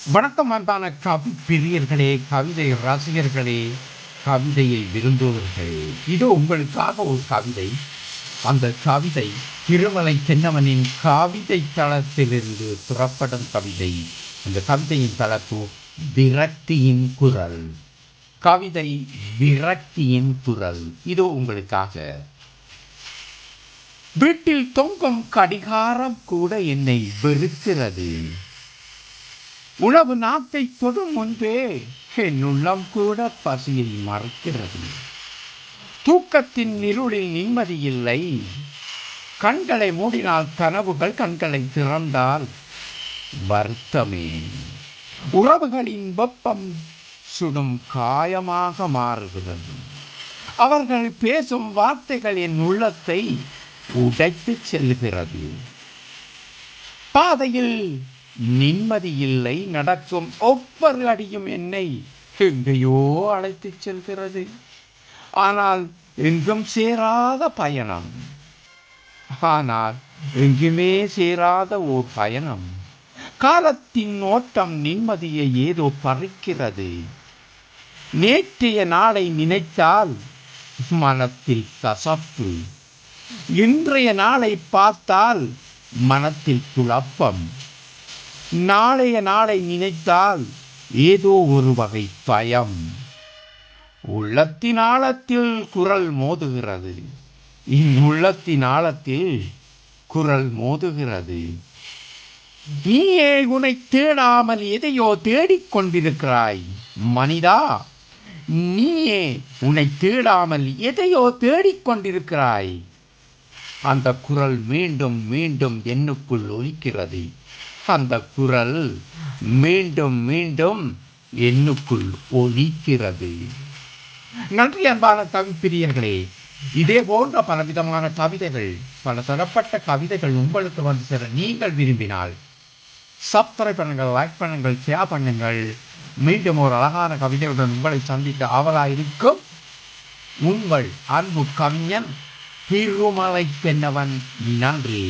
வணக்கம் அன்பான கவி பிரியர்களே, கவிதை ரசிகர்களே, கவிதையை விரும்புவர்களே. இதோ உங்களுக்காக ஒரு கவிதை. அந்த கவிதை திருமலை தென்னவனின் கவிதை தளத்திலிருந்து புறப்படும் கவிதை. அந்த கவிதையின் தலைப்பு விரக்தியின் குரல். கவிதை விரக்தியின் குரல். இதோ உங்களுக்காக. வீட்டில் தொங்கும் கடிகாரம் கூட என்னை வெறுக்கிறது. உணவு நாக்கை தொடும் முன்பே என் உள்ளம் கூட பசியை மறுக்கிறது. தூக்கத்தின் இருளில் நிம்மதி இல்லை. கண்களை மூடினால் கனவுகள், கண்களை திறந்தால் வருத்தமே. உறவுகளின் வெப்பம் சுடும் காயமாக மாறுகிறது. அவர்கள் பேசும் வார்த்தைகள் என் உள்ளத்தை உடைத்து செல்கிறது. பாதையில் நிம்மதி இல்லை. நடக்கும் ஒவ்வொரு அடியும் என்னை எங்கேயோ அழைத்துச் செல்கிறது. ஆனால் எங்கும் சேராத பயணம். எங்குமே சேராத ஓர் பயணம். காலத்தின் ஓட்டம் நிம்மதியை ஏதோ பறிக்கிறது. நேற்றைய நாளை நினைத்தால் மனத்தில் கசப்பு. இன்றைய நாளை பார்த்தால் மனத்தில் குழப்பம். நாளைய நாளை நினைத்தால் ஏதோ ஒரு வகை பயம். உள்ளத்தின் ஆழத்தில் குரல் மோதுகிறது. உள்ளத்தின் ஆழத்தில் குரல் மோதுகிறது. நீயே உன்னை தேடாமல் எதையோ தேடிக்கொண்டிருக்கிறாய் மனிதா. நீயே உன்னை தேடாமல் எதையோ தேடிக்கொண்டிருக்கிறாய். அந்த குரல் மீண்டும் மீண்டும் என்னுக்குள் ஒலிக்கிறது. அந்த குரல் மீண்டும் மீண்டும் என்னுக்குள் ஒலிக்கிறது. நன்றி அன்பான கவிப்பிரியர்களே. இதே போன்ற பலவிதமான கவிதைகள், பல தரப்பட்ட கவிதைகள் உங்களுக்கு வந்து சேர நீங்கள் விரும்பினால் சப்ஸ்கிரைப் பண்ணுங்கள், லைக் பண்ணுங்கள், ஷேர் பண்ணுங்கள். மீண்டும் ஒரு அழகான கவிதையுடன் உங்களை சந்திக்க ஆவலாயிருக்கும் உங்கள் அன்பு கவிஞன் திருமலை தென்னவன். நன்றி.